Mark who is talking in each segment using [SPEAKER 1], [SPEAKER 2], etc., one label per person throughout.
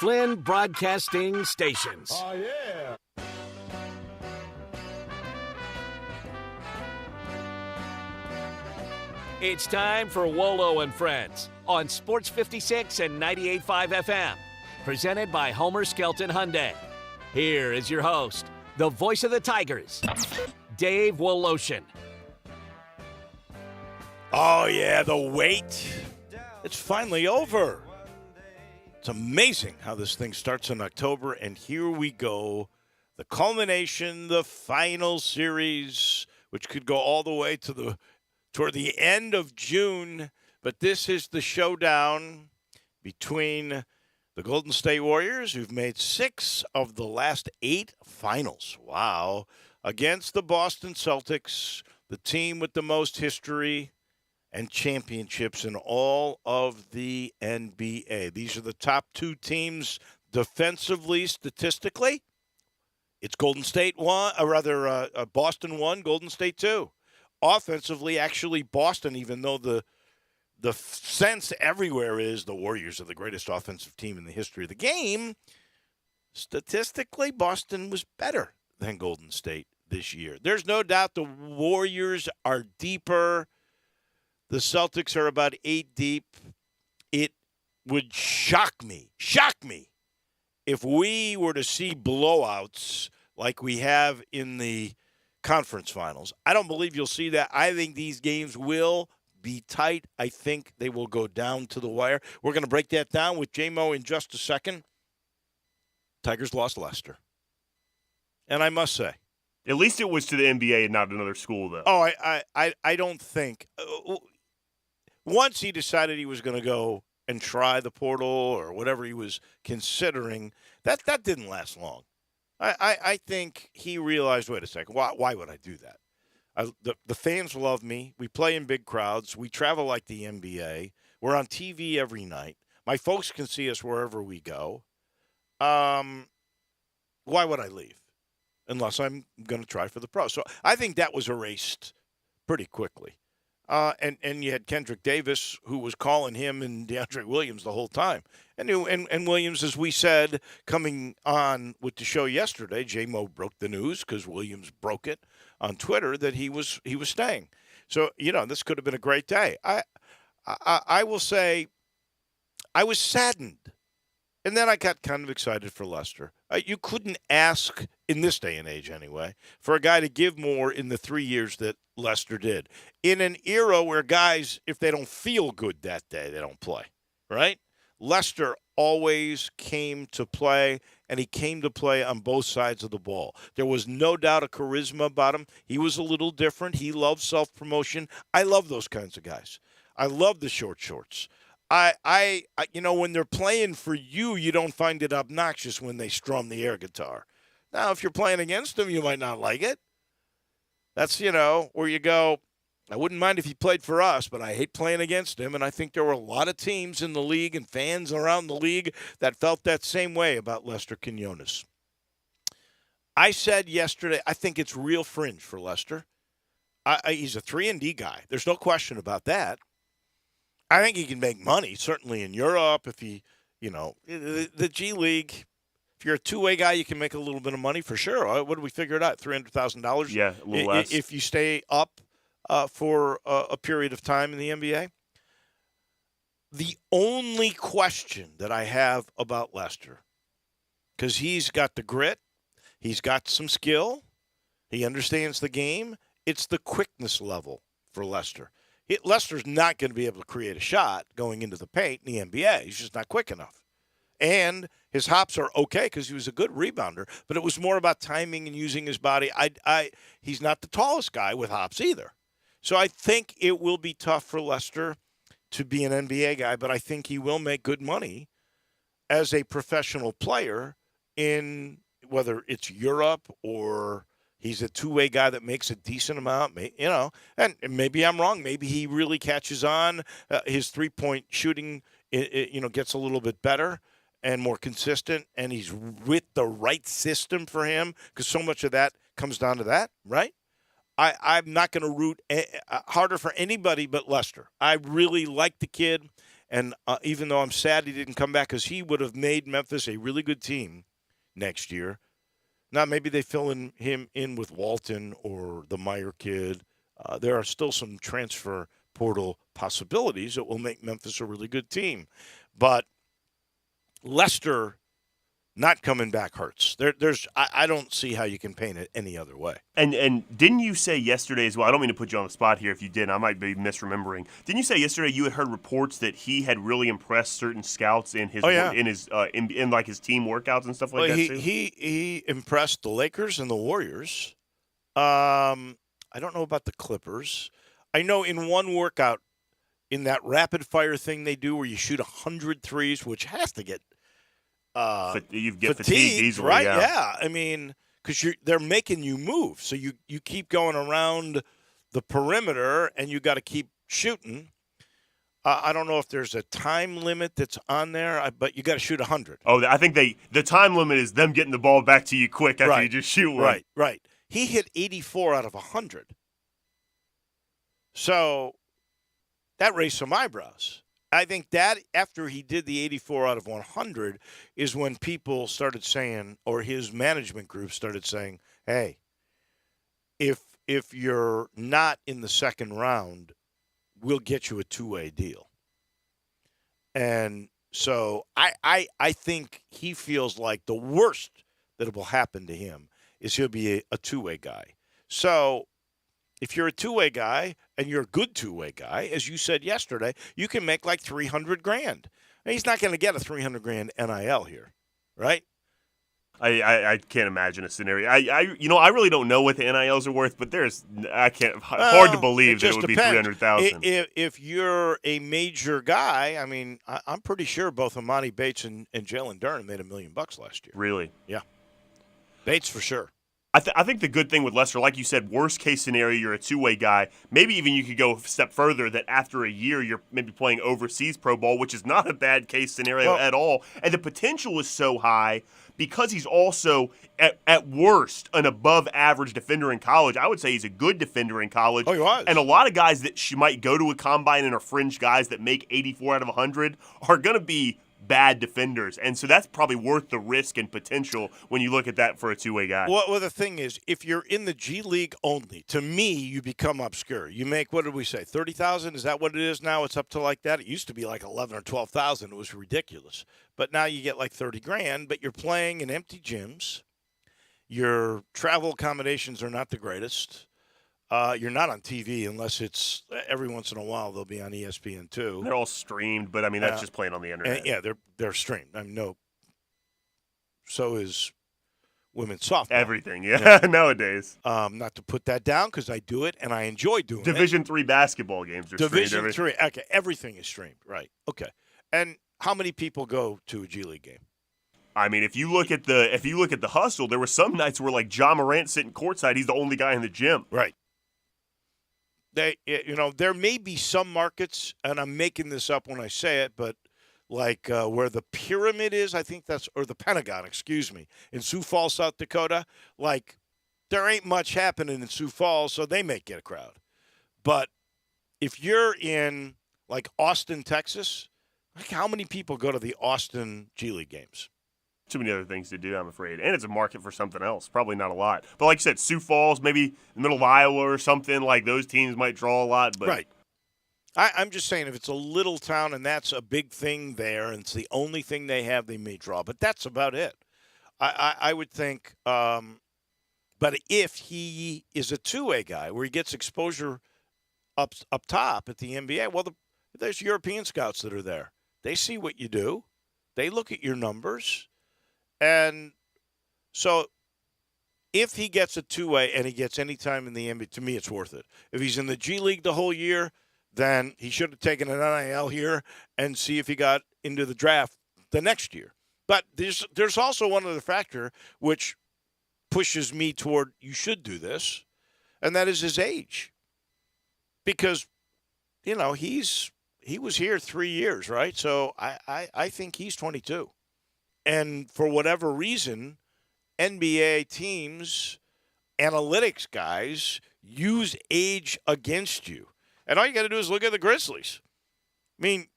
[SPEAKER 1] Flynn Broadcasting Stations.
[SPEAKER 2] Oh, yeah.
[SPEAKER 1] It's time for Wolo and Friends on Sports 56 and 98.5 FM. Presented by Homer Skelton Hyundai. Here is your host, the voice of the Tigers, Dave Woloshin.
[SPEAKER 3] Oh, yeah, the wait. It's finally over. It's amazing how this thing starts in October, and here we go. The culmination, the final series, which could go all the way to toward the end of June. But this is the showdown between the Golden State Warriors, who've made 6 of the last 8 finals. Wow. Against the Boston Celtics, the team with the most history and championships in all of the NBA. These are the top 2 teams defensively, statistically. It's Golden State 1, or rather Boston 1, Golden State 2. Offensively, actually Boston, even though the sense everywhere is the Warriors are the greatest offensive team in the history of the game, statistically Boston was better than Golden State this year. There's no doubt the Warriors are deeper. The Celtics are about 8 deep. It would shock me, if we were to see blowouts like we have in the conference finals. I don't believe you'll see that. I think these games will be tight. I think they will go down to the wire. We're going to break that down with J-Mo in just a second. Tigers lost Leicester. And I must say,
[SPEAKER 4] at least it was to the NBA and not another school, though.
[SPEAKER 3] Oh, I don't think. Once he decided he was going to go and try the portal or whatever he was considering, that didn't last long. I think he realized, wait a second, why would I do that? The fans love me. We play in big crowds. We travel like the NBA. We're on TV every night. My folks can see us wherever we go. Why would I leave? Unless I'm going to try for the pros. So I think that was erased pretty quickly. And you had Kendrick Davis, who was calling him and DeAndre Williams the whole time. And Williams, as we said, coming on with the show yesterday, J-Mo broke the news because Williams broke it on Twitter that he was staying. So, this could have been a great day. I will say I was saddened. And then I got kind of excited for Leicester. You couldn't ask, in this day and age anyway, for a guy to give more in the 3 years that Leicester did. In an era where guys, if they don't feel good that day, they don't play, right? Leicester always came to play, and he came to play on both sides of the ball. There was no doubt a charisma about him. He was a little different. He loved self-promotion. I love those kinds of guys. I love the short shorts. I when they're playing for you, you don't find it obnoxious when they strum the air guitar. Now, if you're playing against them, you might not like it. That's, where you go, I wouldn't mind if he played for us, but I hate playing against him. And I think there were a lot of teams in the league and fans around the league that felt that same way about Lester Quinones. I said yesterday, I think it's real fringe for Lester. He's a 3-and-D guy. There's no question about that. I think he can make money, certainly in Europe. If he, the G League, if you're a two-way guy, you can make a little bit of money for sure. What did we figure it out? $300,000?
[SPEAKER 4] Yeah, a little less.
[SPEAKER 3] If you stay up for a period of time in the NBA. The only question that I have about Lester, because he's got the grit, he's got some skill, he understands the game, it's the quickness level for Lester. Lester's not going to be able to create a shot going into the paint in the NBA. He's just not quick enough. And his hops are okay because he was a good rebounder, but it was more about timing and using his body. He's not the tallest guy with hops either. So I think it will be tough for Lester to be an NBA guy, but I think he will make good money as a professional player in whether it's Europe or he's a two-way guy that makes a decent amount, and maybe I'm wrong. Maybe he really catches on. His three-point shooting, gets a little bit better and more consistent, and he's with the right system for him because so much of that comes down to that, right? I'm not going to root harder for anybody but Lester. I really like the kid, And even though I'm sad he didn't come back because he would have made Memphis a really good team next year. Now, maybe they fill him in with Walton or the Meyer kid. There are still some transfer portal possibilities that will make Memphis a really good team. But Lester not coming back hurts. I don't see how you can paint it any other way.
[SPEAKER 4] And didn't you say yesterday as well? I don't mean to put you on the spot here. If you did, I might be misremembering. Didn't you say yesterday you had heard reports that he had really impressed certain scouts in his in like his team workouts and stuff like that too?
[SPEAKER 3] He impressed the Lakers and the Warriors. I don't know about the Clippers. I know in one workout, in that rapid fire thing they do where you shoot 100 threes, which has to get
[SPEAKER 4] you get fatigued easily,
[SPEAKER 3] right?
[SPEAKER 4] Yeah.
[SPEAKER 3] I mean, because they're making you move, so you keep going around the perimeter, and you got to keep shooting. I don't know if there's a time limit that's on there, but you got to shoot 100.
[SPEAKER 4] Oh, I think the time limit is them getting the ball back to you quick after you just shoot one.
[SPEAKER 3] Right. He hit 84 out of 100, so that raised some eyebrows. I think that after he did the 84 out of 100 is when people started saying, or his management group started saying, hey, if you're not in the second round, we'll get you a two-way deal. And so I think he feels like the worst that will happen to him is he'll be a two-way guy. So if you're a two-way guy and you're a good two-way guy, as you said yesterday, you can make like $300,000. He's not going to get a $300,000 NIL here, right?
[SPEAKER 4] I can't imagine a scenario. I really don't know what the NILs are worth, but hard to believe that it would
[SPEAKER 3] depends.
[SPEAKER 4] be $300,000.
[SPEAKER 3] If you're a major guy, I mean, I'm pretty sure both Amani Bates and Jalen Duren made $1 million last year.
[SPEAKER 4] Really?
[SPEAKER 3] Yeah, Bates for sure.
[SPEAKER 4] I think the good thing with Lester, like you said, worst case scenario, you're a two-way guy. Maybe even you could go a step further that after a year you're maybe playing overseas pro ball, which is not a bad case scenario at all. And the potential is so high because he's also, at worst, an above-average defender in college. I would say he's a good defender in college.
[SPEAKER 3] Oh, he was.
[SPEAKER 4] And a lot of guys that might go to a combine and are fringe guys that make 84 out of 100 are going to be bad defenders, and so that's probably worth the risk and potential when you look at that for a two-way guy.
[SPEAKER 3] Well, the thing is, if you're in the G League only, to me, you become obscure. You make, what did we say, 30,000? Is that what it is now? It's up to like that. It used to be like 11 or 12,000. It was ridiculous, but now you get like $30,000. But you're playing in empty gyms. Your travel accommodations are not the greatest. You're not on TV unless it's every once in a while they'll be on ESPN too.
[SPEAKER 4] They're all streamed, but I mean that's just playing on the internet.
[SPEAKER 3] Yeah, they're streamed. I mean, no. So is women's softball.
[SPEAKER 4] Everything, yeah. Nowadays.
[SPEAKER 3] Not to put that down because I do it and I enjoy doing
[SPEAKER 4] Division
[SPEAKER 3] it.
[SPEAKER 4] III basketball games are
[SPEAKER 3] Division
[SPEAKER 4] streamed.
[SPEAKER 3] III. Okay, everything is streamed. Right. Okay. And how many people go to a G League game?
[SPEAKER 4] I mean, if you look at the hustle, there were some nights where like John Morant sitting courtside, he's the only guy in the gym.
[SPEAKER 3] Right. There may be some markets, and I'm making this up when I say it, but like where the pyramid is, I think or the Pentagon, excuse me, in Sioux Falls, South Dakota, like there ain't much happening in Sioux Falls, so they may get a crowd. But if you're in like Austin, Texas, like how many people go to the Austin G League games?
[SPEAKER 4] Too many other things to do, I'm afraid. And it's a market for something else. Probably not a lot. But like you said, Sioux Falls, maybe the middle of Iowa or something, like those teams might draw a lot. But
[SPEAKER 3] right. I'm just saying if it's a little town and that's a big thing there and it's the only thing they have, they may draw. But that's about it. I would think but if he is a two-way guy where he gets exposure up top at the NBA, well, there's European scouts that are there. They see what you do. They look at your numbers. And so if he gets a two-way and he gets any time in the NBA, to me it's worth it. If he's in the G League the whole year, then he should have taken an NIL here and see if he got into the draft the next year. But there's also one other factor which pushes me toward you should do this, and that is his age. Because, he was here 3 years, right? So I think he's 22. And for whatever reason, NBA teams, analytics guys, use age against you. And all you got to do is look at the Grizzlies. I mean,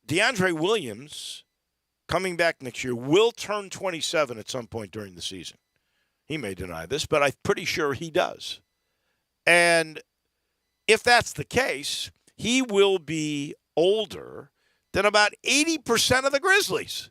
[SPEAKER 3] DeAndre Williams, coming back next year, will turn 27 at some point during the season. He may deny this, but I'm pretty sure he does. And if that's the case, he will be older than about 80% of the Grizzlies.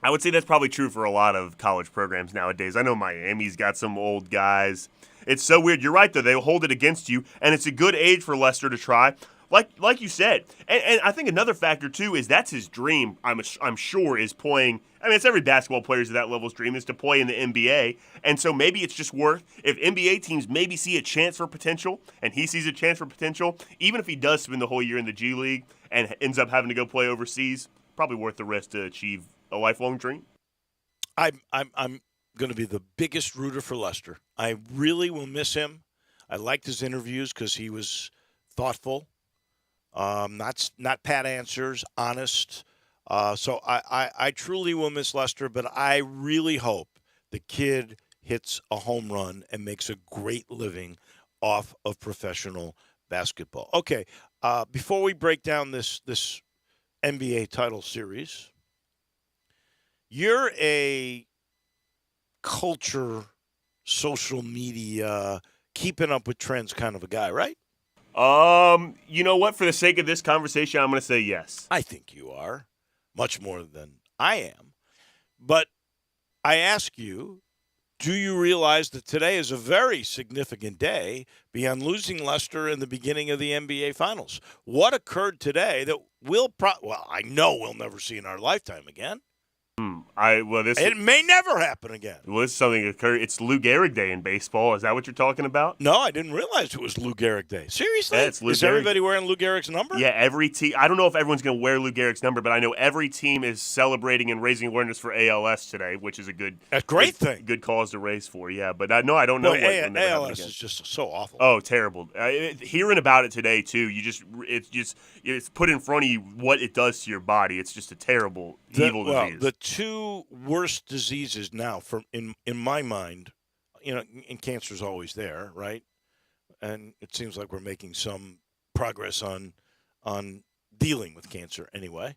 [SPEAKER 4] I would say that's probably true for a lot of college programs nowadays. I know Miami's got some old guys. It's so weird. You're right, though. They'll hold it against you, and it's a good age for Lester to try. Like you said, and I think another factor too is that's his dream. I'm sure is playing. I mean, it's every basketball player's at that level's dream is to play in the NBA, and so maybe it's just worth if NBA teams maybe see a chance for potential, and he sees a chance for potential, even if he does spend the whole year in the G League and ends up having to go play overseas, probably worth the risk to achieve a lifelong dream.
[SPEAKER 3] I'm going to be the biggest rooter for Lester. I really will miss him. I liked his interviews because he was thoughtful. Not pat answers, honest. So I truly will miss Lester, but I really hope the kid hits a home run and makes a great living off of professional basketball. Okay, before we break down this NBA title series, you're a culture, social media, keeping up with trends kind of a guy, right?
[SPEAKER 4] You know what? For the sake of this conversation, I'm going to say yes.
[SPEAKER 3] I think you are, much more than I am. But I ask you, do you realize that today is a very significant day beyond losing Leicester in the beginning of the NBA Finals? What occurred today that I know we'll never see in our lifetime again? It may never happen again.
[SPEAKER 4] Well, this is something that occurred. It's Lou Gehrig Day in baseball. Is that what you're talking about?
[SPEAKER 3] No, I didn't realize it was Lou Gehrig Day. Seriously?
[SPEAKER 4] Yeah, it's Lou
[SPEAKER 3] Is
[SPEAKER 4] Gehrig.
[SPEAKER 3] everybody wearing Lou Gehrig's number?
[SPEAKER 4] Yeah, every team. I don't know if everyone's going to wear Lou Gehrig's number, but I know every team is celebrating and raising awareness for ALS today, which is a
[SPEAKER 3] great thing.
[SPEAKER 4] Good cause to raise for. Yeah, but no, I don't know.
[SPEAKER 3] ALS is just so awful.
[SPEAKER 4] Oh, terrible! Hearing about it today too, it's put in front of you what it does to your body. It's just a terrible, evil disease.
[SPEAKER 3] The two worst diseases now, in my mind, and cancer's always there, right? And it seems like we're making some progress on dealing with cancer anyway.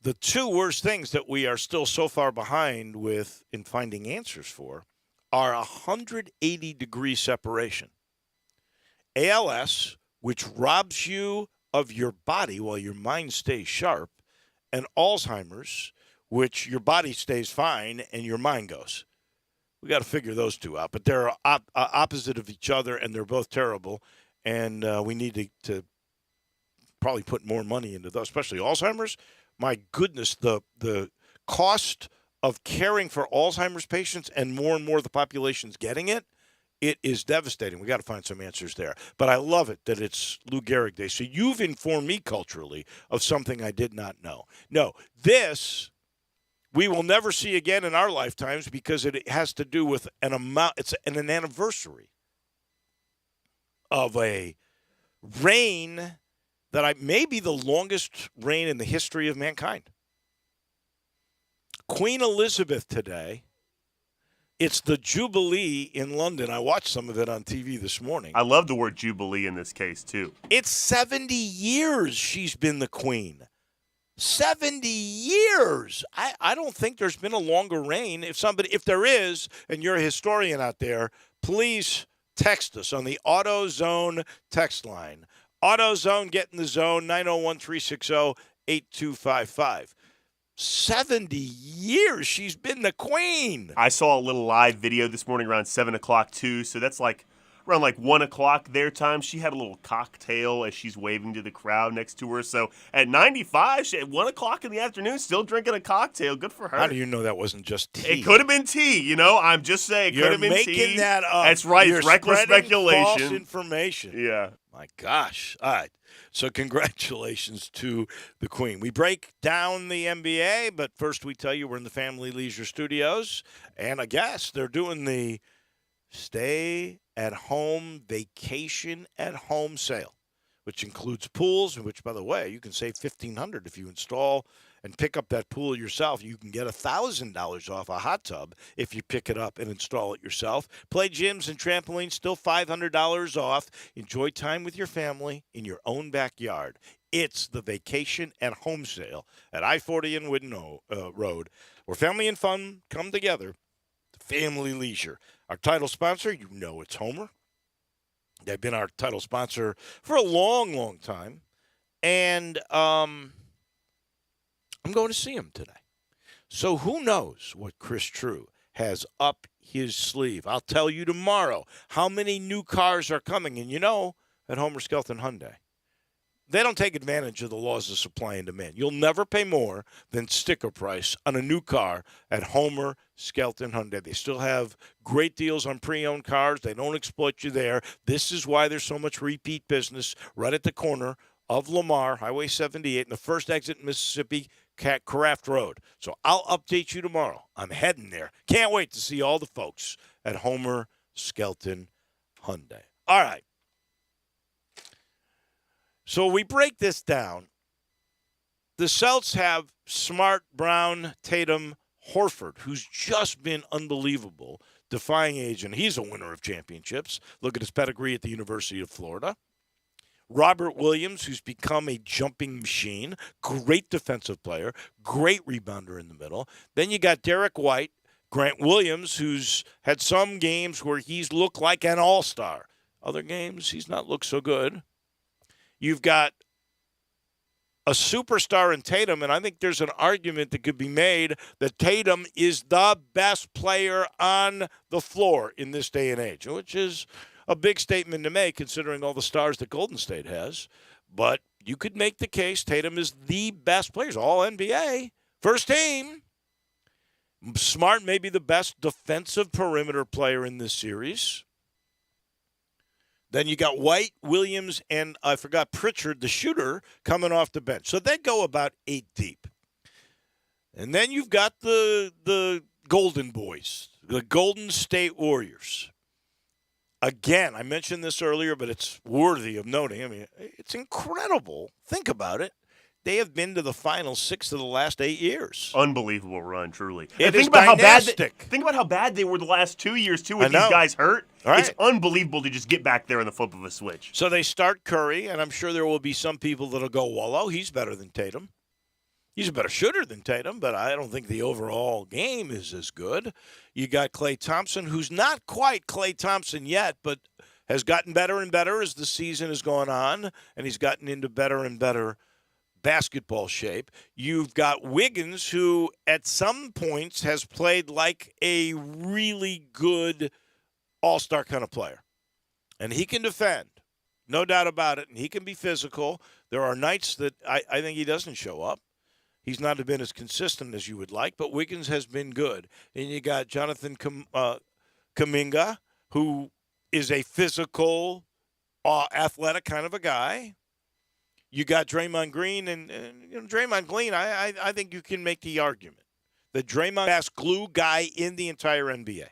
[SPEAKER 3] The two worst things that we are still so far behind with in finding answers for are 180-degree separation. ALS, which robs you of your body while your mind stays sharp, and Alzheimer's, which your body stays fine and your mind goes. We got to figure those two out. But they're opposite of each other, and they're both terrible. And we need to probably put more money into those, especially Alzheimer's. My goodness, the cost of caring for Alzheimer's patients and more of the population's getting it, it is devastating. We got to find some answers there. But I love it that it's Lou Gehrig Day. So you've informed me culturally of something I did not know. No, this we will never see again in our lifetimes because it has to do with an amount. It's an anniversary of a reign that may be the longest reign in the history of mankind. Queen Elizabeth today. It's the Jubilee in London. I watched some of it on TV this morning.
[SPEAKER 4] I love the word Jubilee in this case, too.
[SPEAKER 3] It's 70 years she's been the queen. 70 years. I don't think there's been a longer reign. If there is, and you're a historian out there, please text us on the AutoZone text line. AutoZone, get in the zone, 901-360-8255. 70 years she's been the queen.
[SPEAKER 4] I saw a little live video this morning around 7 o'clock, too. So that's around 1 o'clock their time. She had a little cocktail as she's waving to the crowd next to her. So at 95, at 1 o'clock in the afternoon, still drinking a cocktail. Good for her.
[SPEAKER 3] How do you know that wasn't just tea?
[SPEAKER 4] It could have been tea, I'm just saying. It could have been tea.
[SPEAKER 3] You're making that up.
[SPEAKER 4] That's right.
[SPEAKER 3] You're
[SPEAKER 4] it's reckless speculation.
[SPEAKER 3] False information.
[SPEAKER 4] Yeah.
[SPEAKER 3] My gosh. All right. So congratulations to the Queen. We break down the NBA, but first we tell you we're in the Family Leisure Studios. And I guess they're doing the stay-at-home, vacation-at-home sale, which includes pools, which, by the way, you can save $1,500 if you install and pick up that pool yourself. You can get $1,000 off a hot tub if you pick it up and install it yourself. Play gyms and trampolines, still $500 off. Enjoy time with your family in your own backyard. It's the Vacation and Home Sale at I-40 and Whidden Road, where family and fun come together. Family Leisure. Our title sponsor, you know it's Homer. They've been our title sponsor for a long, long time. And I'm going to see him today. So who knows what Chris True has up his sleeve. I'll tell you tomorrow how many new cars are coming. And at Homer Skelton Hyundai, they don't take advantage of the laws of supply and demand. You'll never pay more than sticker price on a new car at Homer Skelton Hyundai. They still have great deals on pre-owned cars. They don't exploit you there. This is why there's so much repeat business right at the corner of Lamar, Highway 78, and the first exit in Mississippi, Craft Road. So I'll update you tomorrow. I'm heading there. Can't wait to see all the folks at Homer Skelton Hyundai. All right. So we break this down. The Celts have Smart, Brown, Tatum, Horford, who's just been unbelievable, defying age, and he's a winner of championships. Look at his pedigree at the University of Florida. Robert Williams, who's become a jumping machine, great defensive player, great rebounder in the middle. Then you got Derek White, Grant Williams, who's had some games where he's looked like an all-star. Other games, he's not looked so good. You've got a superstar in Tatum, and I think there's an argument that could be made that Tatum is the best player on the floor in this day and age, which is a big statement to make considering all the stars that Golden State has. But you could make the case Tatum is the best player. He's all NBA, first team. Smart may be the best defensive perimeter player in this series. Then you got White, Williams, and I forgot Pritchard, the shooter, coming off the bench. So they go about 8 deep. And then you've got the Golden Boys, the Golden State Warriors. Again, I mentioned this earlier, but it's worthy of noting. I mean, it's incredible. Think about it. They have been to the final 6 of the last 8 years.
[SPEAKER 4] Unbelievable run, truly.
[SPEAKER 3] It
[SPEAKER 4] think
[SPEAKER 3] is
[SPEAKER 4] about
[SPEAKER 3] dynastic.
[SPEAKER 4] Think about how bad they were the last 2 years, too, with these guys hurt.
[SPEAKER 3] Right.
[SPEAKER 4] It's unbelievable to just get back there in the flip of a switch.
[SPEAKER 3] So they start Curry, and I'm sure there will be some people that will go, Wolo, he's better than Tatum. He's a better shooter than Tatum, but I don't think the overall game is as good. You got Klay Thompson, who's not quite Klay Thompson yet, but has gotten better and better as the season has gone on, and he's gotten into better and better basketball shape. You've got Wiggins, who at some points has played like a really good all-star kind of player. And he can defend, no doubt about it, and he can be physical. There are nights that I think he doesn't show up. He's not been as consistent as you would like, but Wiggins has been good. And you got Jonathan Kuminga, who is a physical, athletic kind of a guy. You got Draymond Green, and Draymond Green, I think you can make the argument that Draymond is the best glue guy in the entire NBA.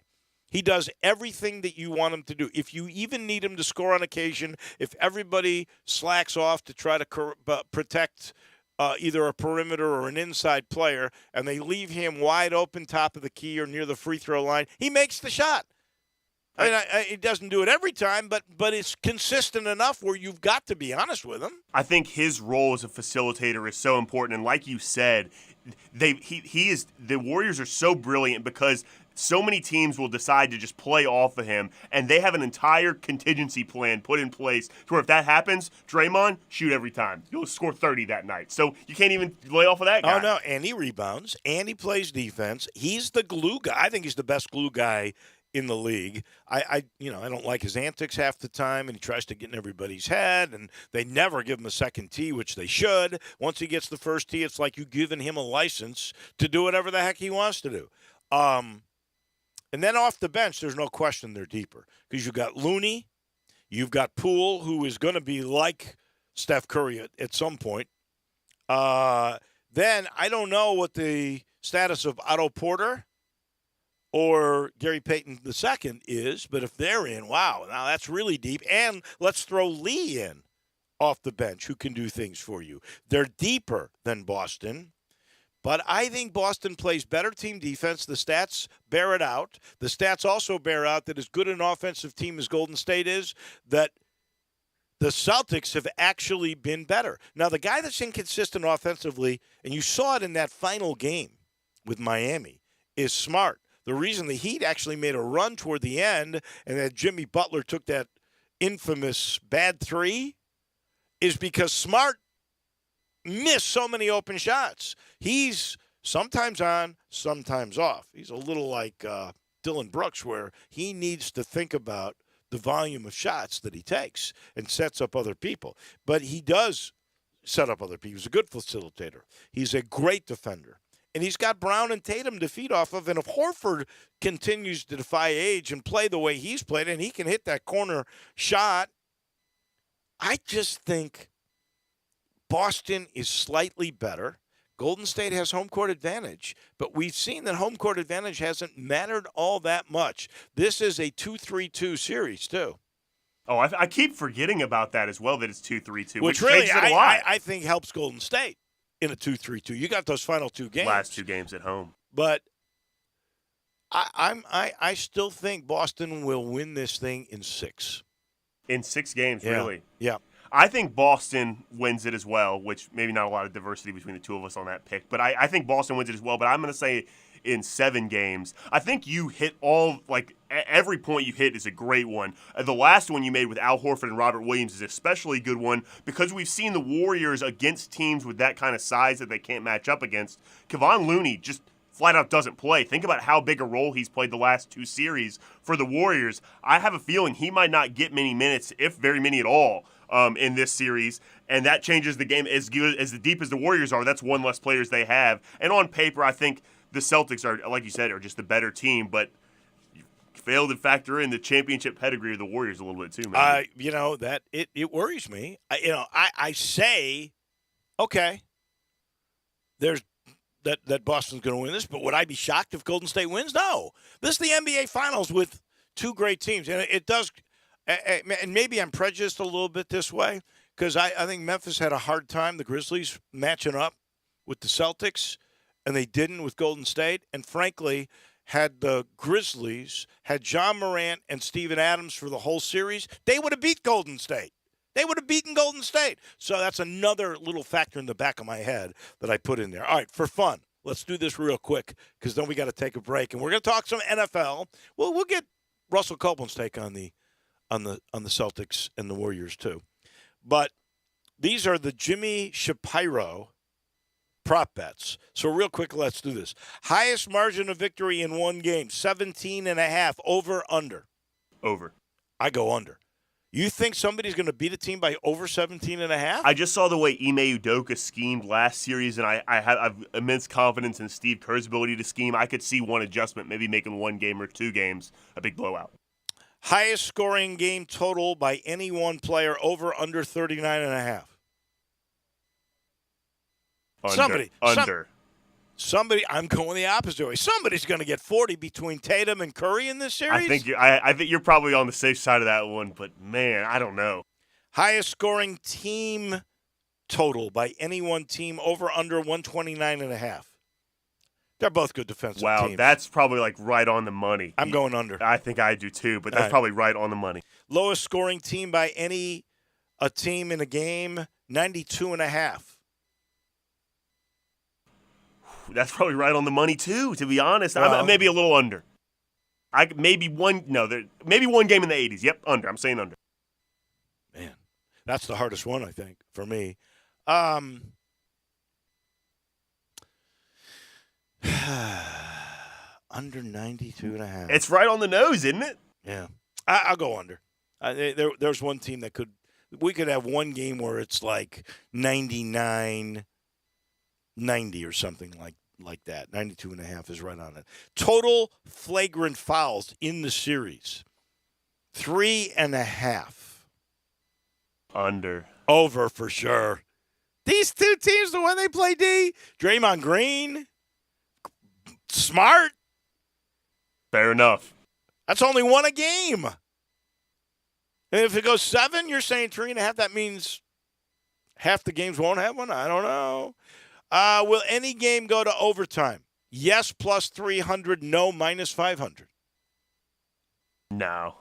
[SPEAKER 3] He does everything that you want him to do. If you even need him to score on occasion, if everybody slacks off to try to protect either a perimeter or an inside player, and they leave him wide open top of the key or near the free throw line, he makes the shot. I mean, he doesn't do it every time, but it's consistent enough where you've got to be honest with him.
[SPEAKER 4] I think his role as a facilitator is so important, and like you said, the Warriors are so brilliant because so many teams will decide to just play off of him, and they have an entire contingency plan put in place to where if that happens, Draymond, shoot every time. You'll score 30 that night. So you can't even lay off of that guy.
[SPEAKER 3] Oh, no, and he rebounds, and he plays defense. He's the glue guy. I think he's the best glue guy in the league. I don't like his antics half the time, and he tries to get in everybody's head, and they never give him a second tee, which they should. Once he gets the first tee, it's like you've given him a license to do whatever the heck he wants to do. And then off the bench, there's no question they're deeper because you've got Looney, you've got Poole, who is going to be like Steph Curry at some point. Then I don't know what the status of Otto Porter or Gary Payton II is, but if they're in, wow, now that's really deep. And let's throw Lee in off the bench who can do things for you. They're deeper than Boston, But I think Boston plays better team defense. The stats bear it out. The stats also bear out that as good an offensive team as Golden State is, that the Celtics have actually been better. Now, the guy that's inconsistent offensively, and you saw it in that final game with Miami, is Smart. The reason the Heat actually made a run toward the end and that Jimmy Butler took that infamous bad three is because Smart missed so many open shots. He's sometimes on, sometimes off. He's a little like Dylan Brooks, where he needs to think about the volume of shots that he takes and sets up other people. But he does set up other people. He's a good facilitator. He's a great defender. And he's got Brown and Tatum to feed off of. And if Horford continues to defy age and play the way he's played, and he can hit that corner shot, I just think Boston is slightly better. Golden State has home court advantage, but we've seen that home court advantage hasn't mattered all that much. This is a 2-3-2 series, too.
[SPEAKER 4] Oh, I keep forgetting about that as well, that it's 2-3-2, which
[SPEAKER 3] really,
[SPEAKER 4] changes it a lot.
[SPEAKER 3] I think helps Golden State in a 2-3-2. You got those final two games.
[SPEAKER 4] Last two games at home.
[SPEAKER 3] But I still think Boston will win this thing in 6.
[SPEAKER 4] In 6 games, really?
[SPEAKER 3] Yeah.
[SPEAKER 4] I think Boston wins it as well, which maybe not a lot of diversity between the two of us on that pick. But I think Boston wins it as well. But I'm going to say in 7 games. I think you hit every point you hit is a great one. The last one you made with Al Horford and Robert Williams is especially a good one because we've seen the Warriors against teams with that kind of size that they can't match up against. Kevon Looney just flat out doesn't play. Think about how big a role he's played the last 2 series for the Warriors. I have a feeling he might not get many minutes, if very many at all, in this series, and that changes the game. As deep as the Warriors are, that's one less players they have. And on paper, I think the Celtics are, like you said, are just the better team, but you fail to factor in the championship pedigree of the Warriors a little bit too, man.
[SPEAKER 3] That it worries me. I say, okay, there's that Boston's going to win this, but would I be shocked if Golden State wins? No. This is the NBA Finals with 2 great teams, and it does. And maybe I'm prejudiced a little bit this way because I think Memphis had a hard time, the Grizzlies, matching up with the Celtics, and they didn't with Golden State. And frankly, had the Grizzlies had John Morant and Steven Adams for the whole series, they would have beat Golden State. They would have beaten Golden State. So that's another little factor in the back of my head that I put in there. All right, for fun, let's do this real quick because then we got to take a break. And we're going to talk some NFL. We'll get Russell Copeland's take on the Celtics and the Warriors too. But these are the Jimmy Shapiro prop bets. So real quick, let's do this. Highest margin of victory in one game, 17.5, over, under.
[SPEAKER 4] Over.
[SPEAKER 3] I go under. You think somebody's going to beat a team by over 17.5?
[SPEAKER 4] I just saw the way Ime Udoka schemed last series, and I have immense confidence in Steve Kerr's ability to scheme. I could see one adjustment, maybe making 1 game or 2 games a big blowout.
[SPEAKER 3] Highest scoring game total by any one player, over, under 39.5.
[SPEAKER 4] Under.
[SPEAKER 3] Somebody, I'm going the opposite way. Somebody's going to get 40 between Tatum and Curry in this series.
[SPEAKER 4] I think you're probably on the safe side of that one, but man, I don't know.
[SPEAKER 3] Highest scoring team total by any one team, over, under 129.5. They're both good defensive teams. Wow,
[SPEAKER 4] that's probably like right on the money.
[SPEAKER 3] I'm going under.
[SPEAKER 4] I think I do too, but that's probably right on the money.
[SPEAKER 3] Lowest scoring team by a team in a game, 92.5.
[SPEAKER 4] That's probably right on the money too, to be honest. I'm maybe a little under. Maybe one game in the 80s. Yep, under. I'm saying under.
[SPEAKER 3] Man, that's the hardest one, I think, for me. Under 92.5.
[SPEAKER 4] It's right on the nose, isn't it?
[SPEAKER 3] Yeah. I'll go under. There's one team that we could have one game where it's like 99-90 or something like that. 92.5 is right on it. Total flagrant fouls in the series, 3.5.
[SPEAKER 4] Under.
[SPEAKER 3] Over for sure. These two teams, the way they play D, Draymond Green, Smart.
[SPEAKER 4] Fair enough.
[SPEAKER 3] That's only 1 a game. And if it goes 7, you're saying 3.5. That means half the games won't have one? I don't know. Will any game go to overtime? Yes, plus 300. No, minus 500.
[SPEAKER 4] No.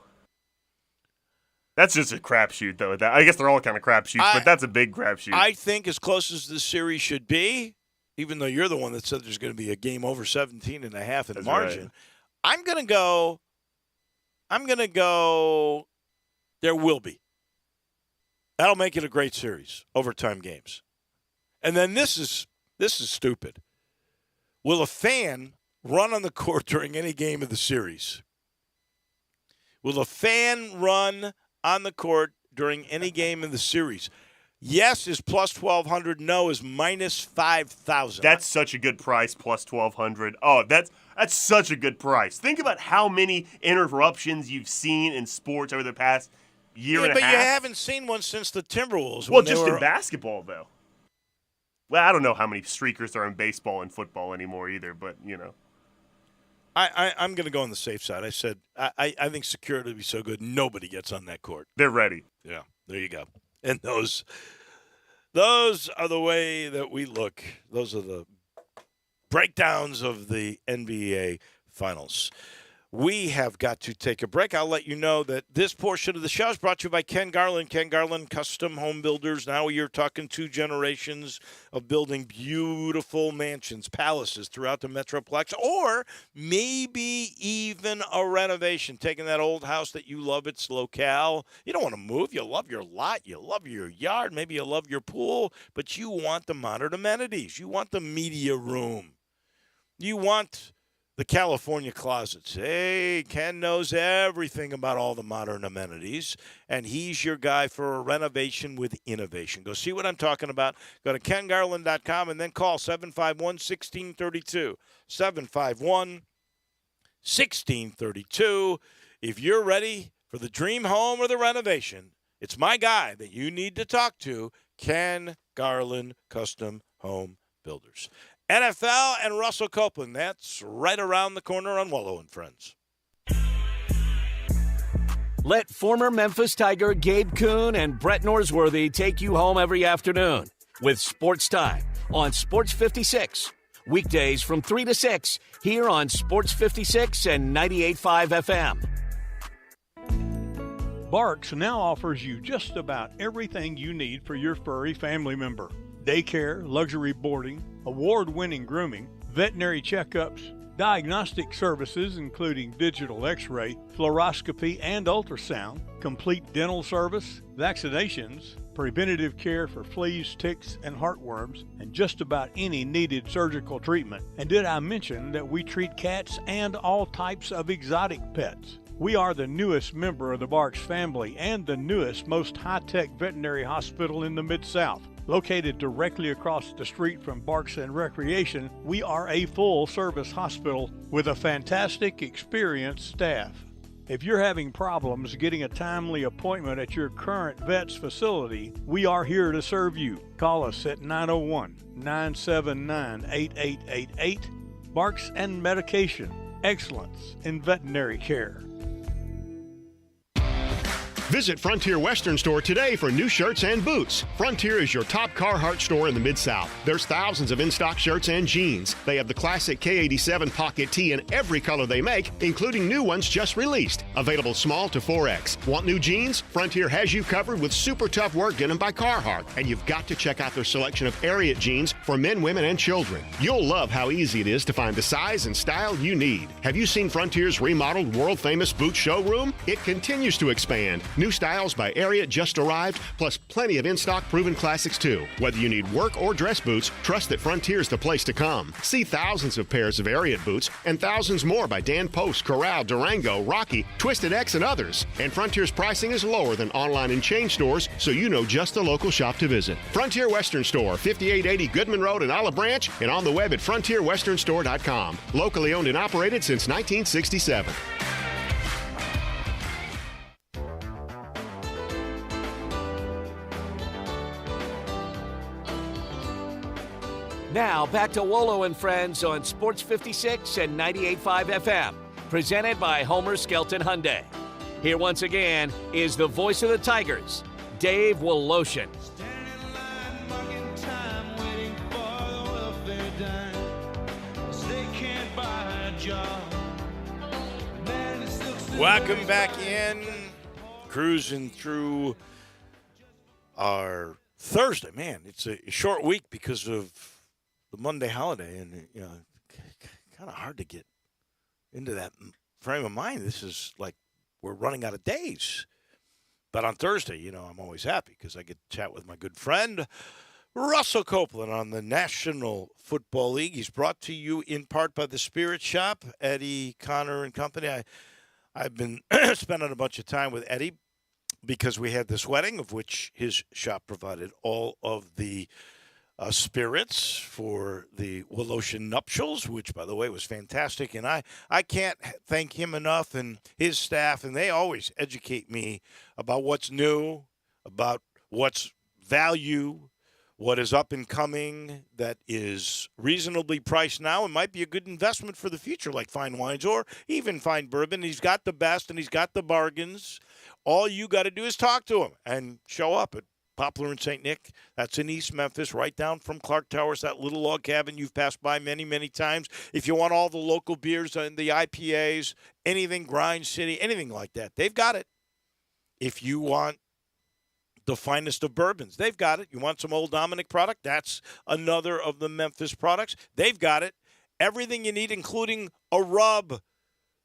[SPEAKER 4] That's just a crapshoot, though. I guess they're all kind of crapshoots, but that's a big crapshoot.
[SPEAKER 3] I think as close as this series should be, even though you're the one that said there's going to be a game over 17 and a half in margin,
[SPEAKER 4] right.
[SPEAKER 3] I'm going to go, there will be. That'll make it a great series, overtime games. And then this is stupid. Will a fan run on the court during any game of the series? Will a fan run on the court during any game in the series? Yes is plus 1,200. No is minus 5,000.
[SPEAKER 4] That's such a good price, plus 1,200. Oh, that's such a good price. Think about how many interruptions you've seen in sports over the past year and a half.
[SPEAKER 3] But you haven't seen one since the Timberwolves.
[SPEAKER 4] Well, just in basketball, though. Well, I don't know how many streakers are in baseball and football anymore either, but,
[SPEAKER 3] I'm going to go on the safe side. I said I think security will be so good nobody gets on that court.
[SPEAKER 4] They're ready.
[SPEAKER 3] Yeah, there you go. And those are the way that we look. Those are the breakdowns of the NBA Finals. We have got to take a break. I'll let you know that this portion of the show is brought to you by Ken Garland. Ken Garland Custom Home Builders. Now you're talking 2 generations of building beautiful mansions, palaces throughout the Metroplex, or maybe even a renovation, taking that old house that you love, its locale. You don't want to move. You love your lot. You love your yard. Maybe you love your pool, but you want the modern amenities. You want the media room. You want the California closets. Hey, Ken knows everything about all the modern amenities, and he's your guy for a renovation with innovation. Go see what I'm talking about. Go to kengarland.com and then call 751-1632. 751-1632. If you're ready for the dream home or the renovation, it's my guy that you need to talk to, Ken Garland Custom Home Builders. NFL and Russell Copeland. That's right around the corner on Wolo and Friends.
[SPEAKER 1] Let former Memphis Tiger Gabe Kuhn and Brett Norsworthy take you home every afternoon with Sports Time on Sports 56. Weekdays from 3 to 6 here on Sports 56 and 98.5 FM.
[SPEAKER 2] Barks now offers you just about everything you need for your furry family member. Daycare, luxury boarding, award-winning grooming, veterinary checkups, diagnostic services including digital x-ray, fluoroscopy, and ultrasound, complete dental service, vaccinations, preventative care for fleas, ticks, and heartworms, and just about any needed surgical treatment. And did I mention that we treat cats and all types of exotic pets? We are the newest member of the Barks family and the newest, most high-tech veterinary hospital in the Mid-South. Located directly across the street from Barks and Recreation, we are a full-service hospital with a fantastic, experienced staff. If you're having problems getting a timely appointment at your current vet's facility, we are here to serve you. Call us at 901-979-8888. Barks and Medication. Excellence in veterinary care.
[SPEAKER 5] Visit Frontier Western Store today for new shirts and boots. Frontier is your top Carhartt store in the Mid-South. There's thousands of in-stock shirts and jeans. They have the classic K87 pocket tee in every color they make, including new ones just released. Available small to 4X. Want new jeans? Frontier has you covered with super tough work denim by Carhartt. And you've got to check out their selection of Ariat jeans for men, women, and children. You'll love how easy it is to find the size and style you need. Have you seen Frontier's remodeled world-famous boot showroom? It continues to expand. New styles by Ariat just arrived, plus plenty of in-stock proven classics too. Whether you need work or dress boots, trust that Frontier's the place to come. See thousands of pairs of Ariat boots and thousands more by Dan Post, Corral, Durango, Rocky, Twisted X, and others. And Frontier's pricing is lower than online and chain stores, so you know just the local shop to visit. Frontier Western Store, 5880 Goodman Road in Olive Branch, and on the web at frontierwesternstore.com. Locally owned and operated since 1967.
[SPEAKER 1] Now back to Wolo and Friends on Sports 56 and 98.5 FM, presented by Homer Skelton Hyundai. Here once again is the voice of the Tigers, Dave Woloshin.
[SPEAKER 3] Welcome back in. Cruising through our Thursday. Man, it's a short week because of the Monday holiday, and kind of hard to get into that frame of mind. This is like we're running out of days. But on Thursday, I'm always happy because I get to chat with my good friend Russell Copeland on the National Football League. He's brought to you in part by the Spirit Shop, Eddie, Connor, and company. I've been spending a bunch of time with Eddie because we had this wedding of which his shop provided all of the spirits for the Wolo nuptials, which, by the way, was fantastic. And I can't thank him enough and his staff, and they always educate me about what's new, about what's value, what is up and coming that is reasonably priced now and might be a good investment for the future, like fine wines or even fine bourbon. He's got the best and he's got the bargains. All you got to do is talk to him and show up at Poplar in St. Nick. That's in East Memphis, right down from Clark Towers, that little log cabin you've passed by many, many times. If you want all the local beers and the IPAs, anything Grind City, anything like that, they've got it. If you want the finest of bourbons, they've got it. You want some Old Dominic product? That's another of the Memphis products. They've got it. Everything you need, including a rub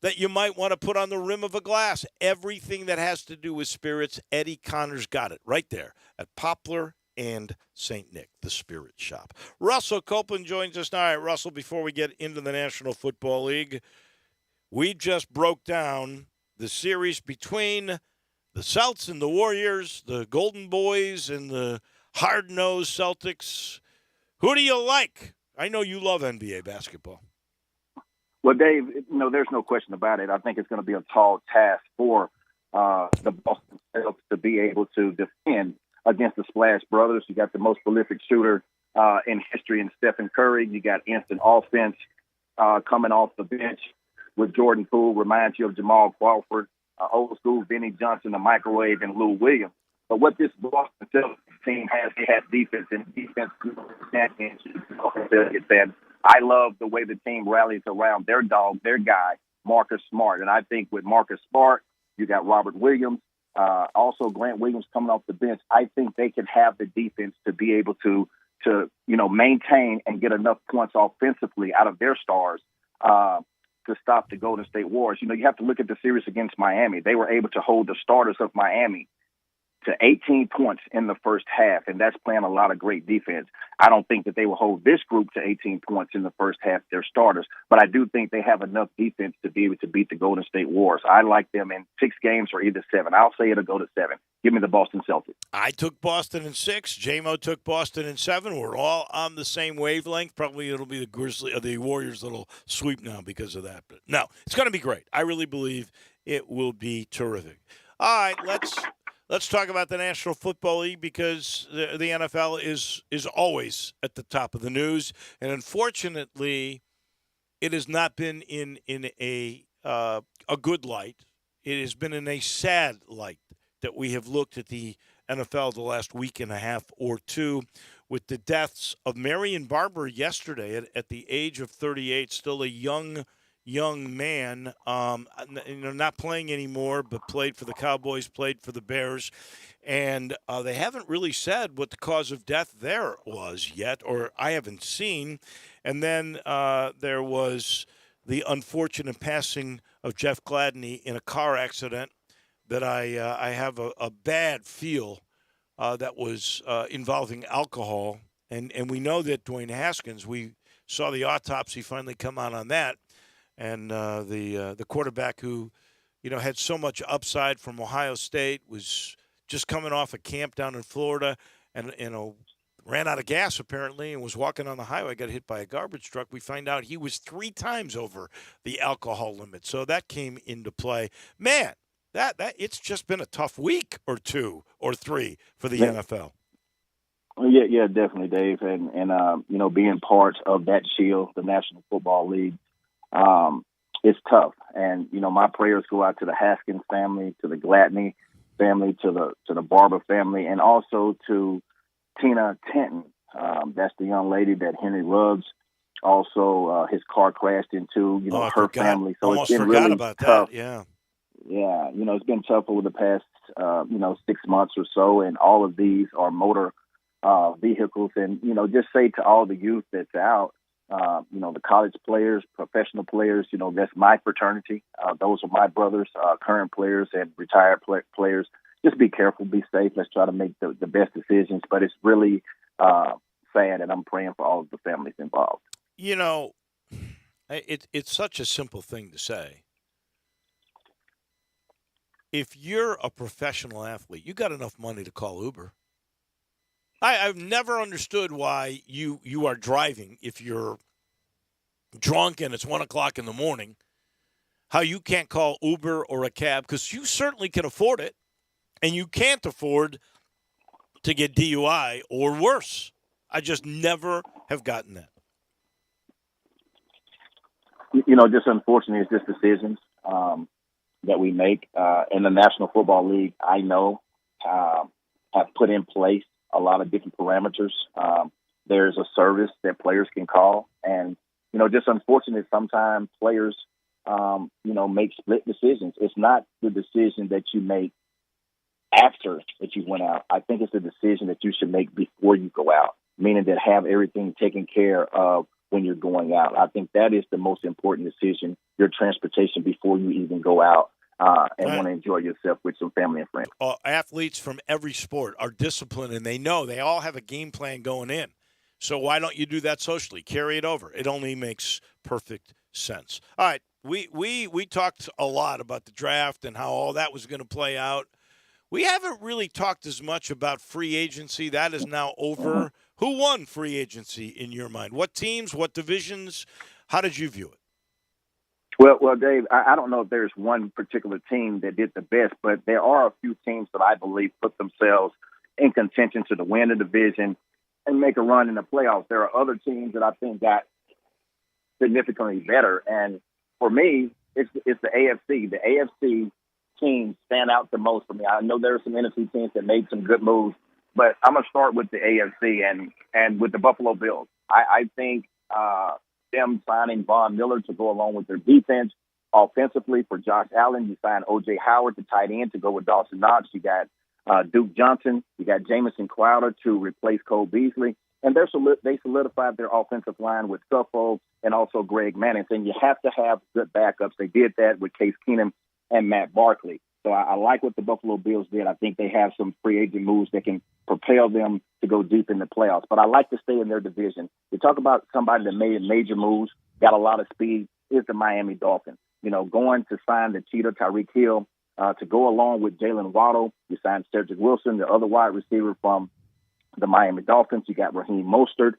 [SPEAKER 3] that you might want to put on the rim of a glass. Everything that has to do with spirits, Eddie Connor's got it right there at Poplar and St. Nick, the Spirit Shop. Russell Copeland joins us now. All right, Russell, before we get into the National Football League, we just broke down the series between the Celts and the Warriors, the Golden Boys and the hard-nosed Celtics. Who do you like? I know you love NBA basketball.
[SPEAKER 6] Well, Dave, there's no question about it. I think it's going to be a tall task for the Boston Celtics to be able to defend against the Splash Brothers. You got the most prolific shooter in history in Stephen Curry. You got instant offense coming off the bench with Jordan Poole. Reminds you of Jamal Crawford, old school Vinnie Johnson, the microwave, and Lou Williams. But what this Boston Celtics team has, they have defense, and defense championship. I love the way the team rallies around their dog, their guy, Marcus Smart. And I think with Marcus Smart, you got Robert Williams, also Grant Williams coming off the bench. I think they can have the defense to be able to maintain and get enough points offensively out of their stars to stop the Golden State Warriors. You have to look at the series against Miami. They were able to hold the starters of Miami to 18 points in the first half, and that's playing a lot of great defense. I don't think that they will hold this group to 18 points in the first half, their starters, but I do think they have enough defense to be able to beat the Golden State Warriors. I like them in 6 games or either 7. I'll say it'll go to 7. Give me the Boston Celtics.
[SPEAKER 3] I took Boston in 6. J-Mo took Boston in 7. We're all on the same wavelength. Probably it'll be the Warriors that'll sweep now because of that. But no, it's going to be great. I really believe it will be terrific. All right, Let's talk about the National Football League because the NFL is always at the top of the news, and unfortunately, it has not been in a good light. It has been in a sad light that we have looked at the NFL the last week and a half or two, with the deaths of Marion Barber yesterday at the age of 38, still a young man, not playing anymore, but played for the Cowboys, played for the Bears, and they haven't really said what the cause of death there was yet, or I haven't seen. And then there was the unfortunate passing of Jeff Gladney in a car accident that I have a bad feel that was involving alcohol, and we know that Dwayne Haskins, we saw the autopsy finally come out on that. And the quarterback who, had so much upside from Ohio State was just coming off a camp down in Florida and, ran out of gas apparently and was walking on the highway, got hit by a garbage truck. We find out he was 3 times over the alcohol limit. So that came into play. Man, that it's just been a tough week or 2 or 3 for the NFL.
[SPEAKER 6] Yeah, definitely, Dave. And being part of that shield, the National Football League, it's tough. And, my prayers go out to the Haskins family, to the Gladney family, to the Barber family, and also to Tina Tenton. That's the young lady that Henry Ruggs Also, his car crashed into,
[SPEAKER 3] I
[SPEAKER 6] her
[SPEAKER 3] forgot.
[SPEAKER 6] family. So
[SPEAKER 3] Almost
[SPEAKER 6] it's been
[SPEAKER 3] forgot
[SPEAKER 6] really
[SPEAKER 3] about
[SPEAKER 6] tough.
[SPEAKER 3] that. Yeah.
[SPEAKER 6] Yeah, it's been tough over the past, 6 months or so, and all of these are motor vehicles. And, just say to all the youth that's out, the college players, professional players, that's my fraternity. Those are my brothers, current players and retired players. Just be careful, be safe. Let's try to make the best decisions. But it's really sad, and I'm praying for all of the families involved.
[SPEAKER 3] It's such a simple thing to say. If you're a professional athlete, you got enough money to call Uber. I've never understood why you are driving if you're drunk and it's 1 o'clock in the morning, how you can't call Uber or a cab, because you certainly can afford it, and you can't afford to get DUI or worse. I just never have gotten that.
[SPEAKER 6] Just unfortunately, it's just decisions that we make. In the National Football League, I know have put in place a lot of different parameters. There's a service that players can call, and just unfortunate sometimes players make split decisions. It's not the decision that you make after that you went out. I think it's the decision that you should make before you go out, meaning that have everything taken care of when you're going out. I think that is the most important decision, your transportation before you even go out and want to enjoy yourself with some family and friends.
[SPEAKER 3] Athletes from every sport are disciplined, and they know they all have a game plan going in. So why don't you do that socially? Carry it over. It only makes perfect sense. All right, we talked a lot about the draft and how all that was going to play out. We haven't really talked as much about free agency. That is now over. Who won free agency in your mind? What teams, what divisions? How did you view it?
[SPEAKER 6] Well, Dave, I don't know if there's one particular team that did the best, but there are a few teams that I believe put themselves in contention to win the division and make a run in the playoffs. There are other teams that I think got significantly better. And for me, it's the AFC. The AFC teams stand out the most for me. I know there are some NFC teams that made some good moves, but I'm going to start with the AFC and with the Buffalo Bills. I think them signing Von Miller to go along with their defense. Offensively, for Josh Allen, you signed O.J. Howard, the tight end, to go with Dawson Knox. You got Duke Johnson. You got Jamison Crowder to replace Cole Beasley. And they solidified their offensive line with Suffolk and also Greg Manning. And you have to have good backups. They did that with Case Keenum and Matt Barkley. So I like what the Buffalo Bills did. I think they have some free agent moves that can propel them to go deep in the playoffs. But I like to stay in their division. You talk about somebody that made major moves, got a lot of speed, is the Miami Dolphins. Going to sign the cheetah, Tyreek Hill, to go along with Jalen Waddle. You signed Cedric Wilson, the other wide receiver from the Miami Dolphins. You got Raheem Mostert.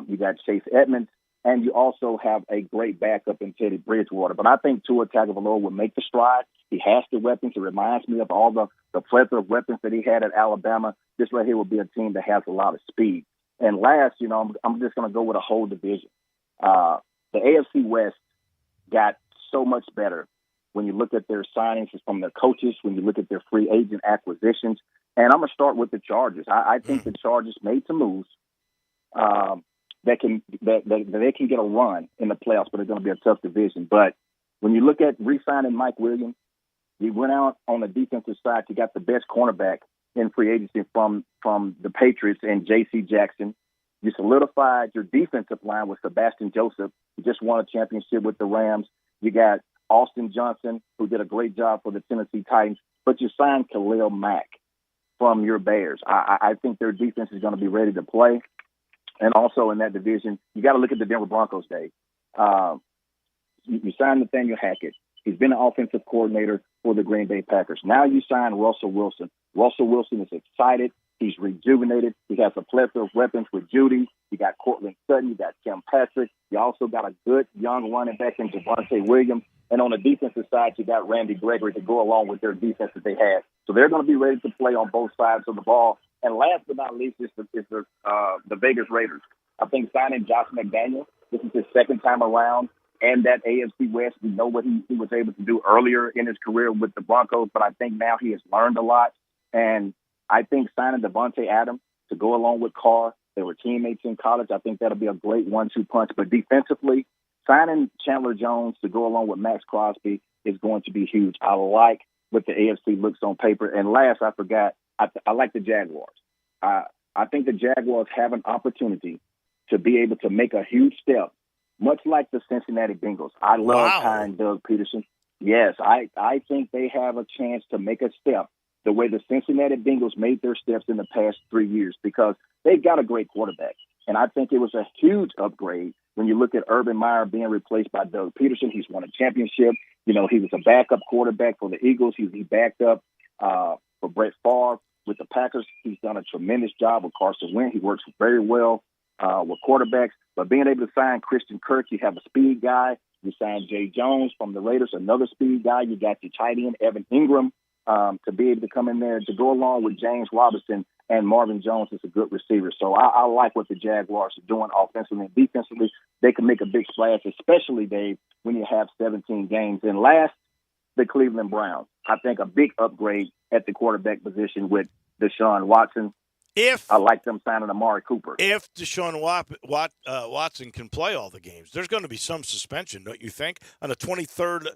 [SPEAKER 6] You got Chase Edmonds. And you also have a great backup in Teddy Bridgewater. But I think Tua Tagovailoa will make the stride. He has the weapons. It reminds me of all the plethora of weapons that he had at Alabama. This right here will be a team that has a lot of speed. And last, I'm just going to go with a whole division. The AFC West got so much better when you look at their signings from their coaches, when you look at their free agent acquisitions. And I'm going to start with the Chargers. I think the Chargers made some moves that they can get a run in the playoffs, but it's going to be a tough division. But when you look at re-signing Mike Williams, you went out on the defensive side. You got the best cornerback in free agency from the Patriots and J.C. Jackson. You solidified your defensive line with Sebastian Joseph, who just won a championship with the Rams. You got Austin Johnson, who did a great job for the Tennessee Titans. But you signed Khalil Mack from your Bears. I think their defense is going to be ready to play. And also in that division, you got to look at the Denver Broncos, Dave. You signed Nathaniel Hackett. He's been an offensive coordinator for the Green Bay Packers. Now you sign Russell Wilson. Russell Wilson is excited. He's rejuvenated. He has a plethora of weapons with Judy. You got Cortland Sutton. You got Tim Patrick. You also got a good young running back in Javonte Williams. And on the defensive side, you got Randy Gregory to go along with their defense that they have. So they're going to be ready to play on both sides of the ball. And last but not least is the Vegas Raiders. I think signing Josh McDaniels, this is his second time around, and that AFC West, we know what he was able to do earlier in his career with the Broncos, but I think now he has learned a lot. And I think signing Devontae Adams to go along with Carr They were teammates in college. I think that'll be a great 1-2 punch. But defensively, signing Chandler Jones to go along with Max Crosby is going to be huge. I like what the AFC looks on paper. And last, I forgot, I like the Jaguars. I think the Jaguars have an opportunity to be able to make a huge step, much like the Cincinnati Bengals. I love tying Doug Peterson. Yes, I think they have a chance to make a step the way the Cincinnati Bengals made their steps in the past 3 years, because they've got a great quarterback. And I think it was a huge upgrade when you look at Urban Meyer being replaced by Doug Peterson. He's won a championship. You know, he was a backup quarterback for the Eagles. He backed up for Brett Favre with the Packers. He's done a tremendous job with Carson Wentz. He works very well with quarterbacks. But being able to sign Christian Kirk, you have a speed guy. You signed Jay Jones from the Raiders, another speed guy. You got your tight end, Evan Ingram, to be able to come in there to go along with James Robinson, and Marvin Jones is a good receiver. So I like what the Jaguars are doing offensively and defensively. They can make a big splash, especially, Dave, when you have 17 games. And last, the Cleveland Browns. I think a big upgrade at the quarterback position with Deshaun Watson. I like them signing Amari Cooper.
[SPEAKER 3] If Deshaun Watson can play all the games, there's going to be some suspension, don't you think? On a 23rd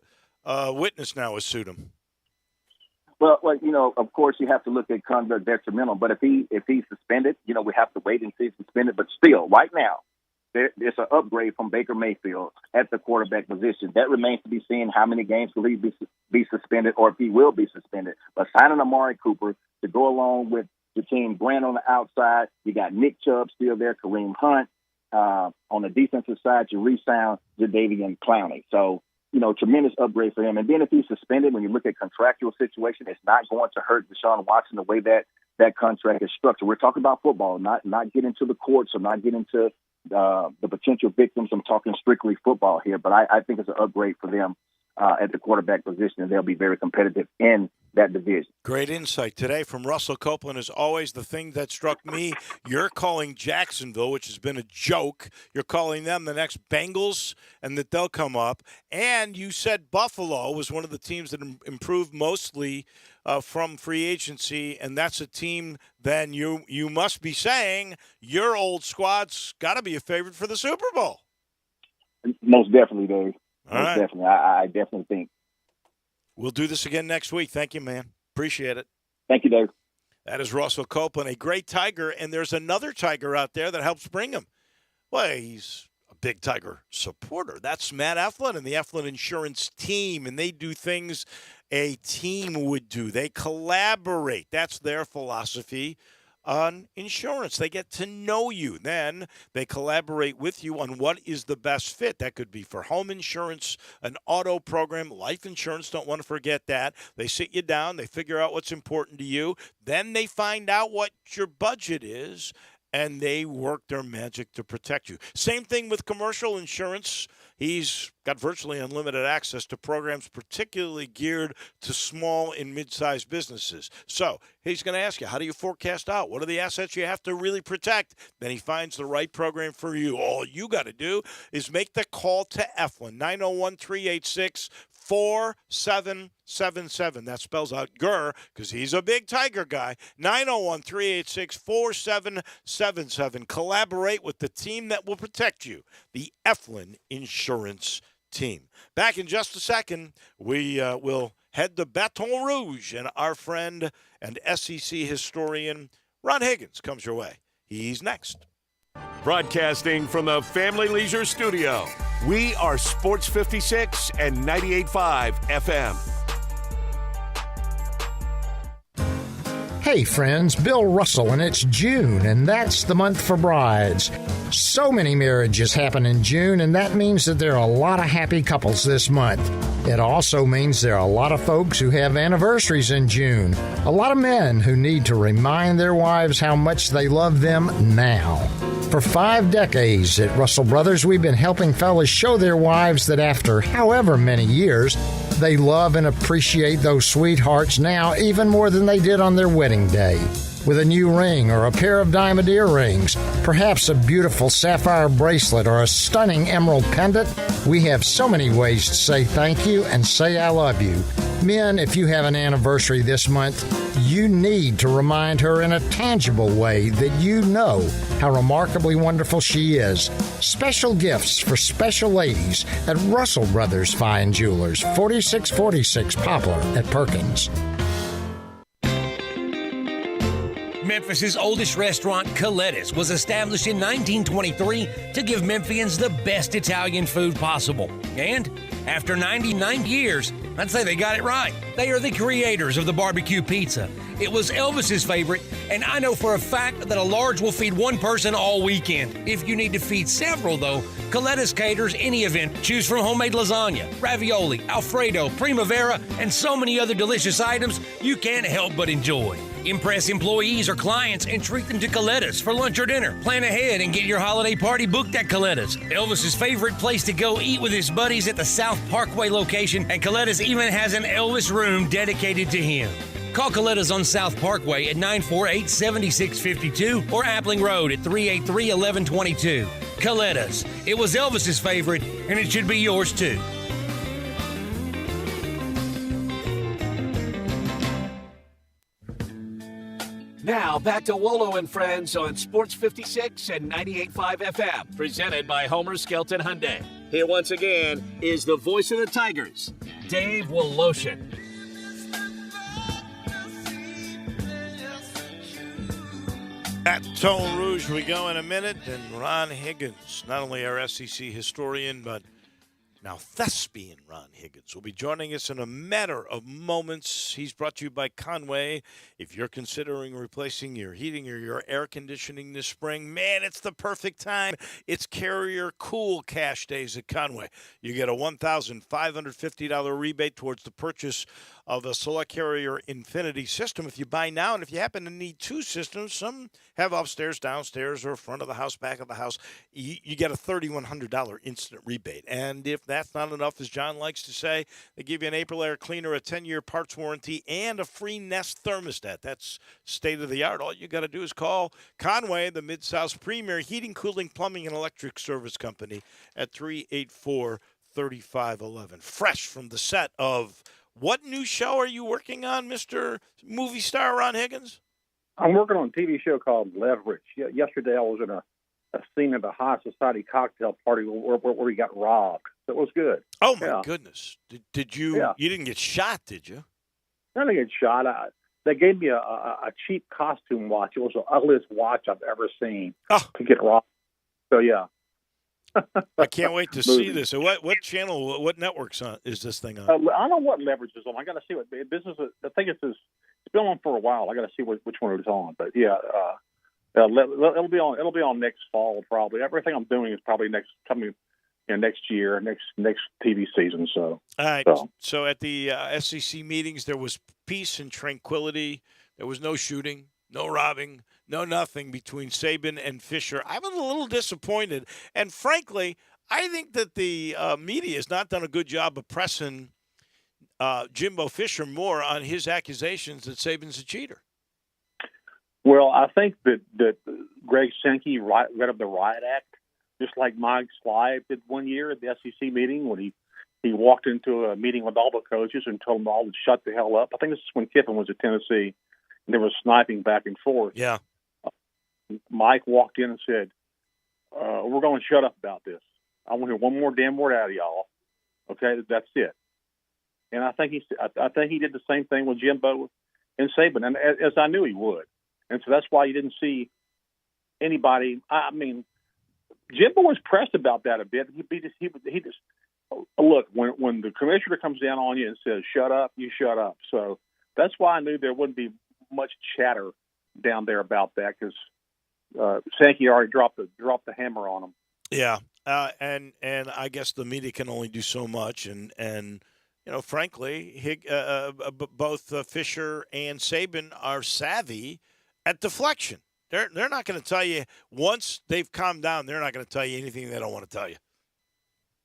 [SPEAKER 3] witness now is sued him.
[SPEAKER 6] Well, you know, of course, you have to look at conduct detrimental. But if he's suspended, you know, we have to wait and see if he's suspended. But still, right now, there's an upgrade from Baker Mayfield at the quarterback position. That remains to be seen. How many games will he be suspended, or if he will be suspended? But signing Amari Cooper to go along with the team, Grant on the outside, you got Nick Chubb still there, Kareem Hunt. On the defensive side, you re-sign Jadeveon Clowney. So, you know, tremendous upgrade for him. And then if he's suspended, when you look at contractual situation, it's not going to hurt Deshaun Watson the way that contract is structured. We're talking about football, not get into the courts or not get into the potential victims. I'm talking strictly football here, but I think it's an upgrade for them at the quarterback position, and they'll be very competitive in that division.
[SPEAKER 3] Great insight today from Russell Copeland. As always, the thing that struck me, you're calling Jacksonville, which has been a joke. You're calling them the next Bengals, and that they'll come up. And you said Buffalo was one of the teams that improved mostly from free agency, and that's a team then you must be saying your old squad's got to be a favorite for the Super Bowl.
[SPEAKER 6] Most definitely, Dave.
[SPEAKER 3] Most
[SPEAKER 6] definitely. I definitely think.
[SPEAKER 3] We'll do this again next week. Thank you, man. Appreciate it.
[SPEAKER 6] Thank you, Dave.
[SPEAKER 3] That is Russell Copeland, a great Tiger, and there's another Tiger out there that helps bring him. Well, he's a big Tiger supporter. That's Matt Eflin and the Eflin Insurance team, and they do things a team would do. They collaborate. That's their philosophy on insurance. They get to know you. Then they collaborate with you on what is the best fit. That could be for home insurance, an auto program, life insurance. Don't want to forget that. They sit you down. They figure out what's important to you. Then they find out what your budget is, and they work their magic to protect you. Same thing with commercial insurance. He's got virtually unlimited access to programs particularly geared to small and mid-sized businesses. So he's going to ask you, how do you forecast out? What are the assets you have to really protect? Then he finds the right program for you. All you got to do is make the call to Eflin, 901-386-4777. That spells out GUR because he's a big Tiger guy. 901-386-4777. Collaborate with the team that will protect you, the Eflin Insurance team. Back in just a second, we will head to Baton Rouge, and our friend and SEC historian Ron Higgins comes your way. He's next.
[SPEAKER 1] Broadcasting from the Family Leisure Studio, we are Sports 56 and 98.5 FM.
[SPEAKER 7] Hey friends, Bill Russell, and it's June, and that's the month for brides. So many marriages happen in June, and that means that there are a lot of happy couples this month. It also means there are a lot of folks who have anniversaries in June. A lot of men who need to remind their wives how much they love them now. For 5 decades at Russell Brothers, we've been helping fellas show their wives that after however many years, they love and appreciate those sweethearts now even more than they did on their wedding day. with a new ring or a pair of diamond earrings, perhaps a beautiful sapphire bracelet or a stunning emerald pendant, we have so many ways to say thank you and say I love you. Men, if you have an anniversary this month, you need to remind her in a tangible way that you know how remarkably wonderful she is. Special gifts for special ladies at Russell Brothers Fine Jewelers, 4646 Poplar at Perkins.
[SPEAKER 8] Memphis's oldest restaurant, Coletta's, was established in 1923 to give Memphians the best Italian food possible. And after 99 years, I'd say they got it right. They are the creators of the barbecue pizza. It was Elvis's favorite, and I know for a fact that a large will feed one person all weekend. If you need to feed several, though, Coletta's caters any event. Choose from homemade lasagna, ravioli, Alfredo, primavera, and so many other delicious items you can't help but enjoy. Impress employees or clients and treat them to Coletta's for lunch or dinner. Plan ahead and get your holiday party booked at Coletta's. Elvis's favorite place to go eat with his buddies at the South Parkway location, and Coletta's even has an Elvis room dedicated to him. Call Coletta's on South Parkway at 948-7652 or Appling Road at 383-1122. Coletta's. It was Elvis's favorite, and it should be yours too.
[SPEAKER 1] Now, back to Wolo and Friends on Sports 56 and 98.5 FM, presented by Homer Skelton Hyundai. Here once again is the voice of the Tigers, Dave Woloshin.
[SPEAKER 3] At Baton Rouge we go in a minute, and Ron Higgins, not only our SEC historian, but now thespian Ron Higgins, will be joining us in a matter of moments. He's brought to you by Conway. If you're considering replacing your heating or your air conditioning this spring, man, it's the perfect time. It's Carrier Cool Cash Days at Conway. You get a $1,550 rebate towards the purchase of a Select Carrier Infinity system if you buy now. And if you happen to need two systems, some have upstairs, downstairs, or front of the house, back of the house, you get a $3,100 instant rebate. And if that's not enough, as John likes to say, they give you an April air cleaner, a 10-year parts warranty, and a free Nest thermostat. That's state of the art. All you got to do is call Conway, the Mid-South's premier heating, cooling, plumbing, and electric service company at 384-3511. Fresh from the set of what new show are you working on, Mr. Movie Star Ron Higgins?
[SPEAKER 6] I'm working on a TV show called Leverage. Yesterday I was in a scene at a high society cocktail party where we got robbed. So it was good.
[SPEAKER 3] Oh, my goodness. Did you?
[SPEAKER 6] Yeah.
[SPEAKER 3] You didn't get shot, did you?
[SPEAKER 6] I didn't get shot. They gave me a cheap costume watch. It was the ugliest watch I've ever seen to get robbed. So, yeah.
[SPEAKER 3] I can't wait to see this. So what channel, what networks is this thing on?
[SPEAKER 6] I don't know what Leverage is on. I got to see what business. I think it's been on for a while. I got to see which one it's on. But yeah, it'll be on next fall probably. Everything I'm doing is probably next year, next TV season. So
[SPEAKER 3] all right. So at the SEC meetings, there was peace and tranquility. There was no shooting, no robbing, no nothing between Saban and Fisher. I was a little disappointed, and frankly, I think that the media has not done a good job of pressing Jimbo Fisher more on his accusations that Saban's a cheater.
[SPEAKER 6] Well, I think that Greg Sankey read up the Riot Act, just like Mike Sly did one year at the SEC meeting when he walked into a meeting with all the coaches and told them all to shut the hell up. I think this is when Kiffin was at Tennessee, and there was sniping back and forth.
[SPEAKER 3] Yeah.
[SPEAKER 6] Mike walked in and said, we're going to shut up about this. I want to hear one more damn word out of y'all. Okay, that's it. And I think he did the same thing with Jimbo and Saban, and as I knew he would. And so that's why you didn't see anybody. I mean, Jimbo was pressed about that a bit. He just look, when the commissioner comes down on you and says shut up, you shut up. So that's why I knew there wouldn't be much chatter down there about that, because Sankey already dropped the hammer on him.
[SPEAKER 3] Yeah, and I guess the media can only do so much, and you know, frankly, both Fisher and Saban are savvy at deflection. They're not going to tell you once they've calmed down. They're not going to tell you anything they don't want to tell you.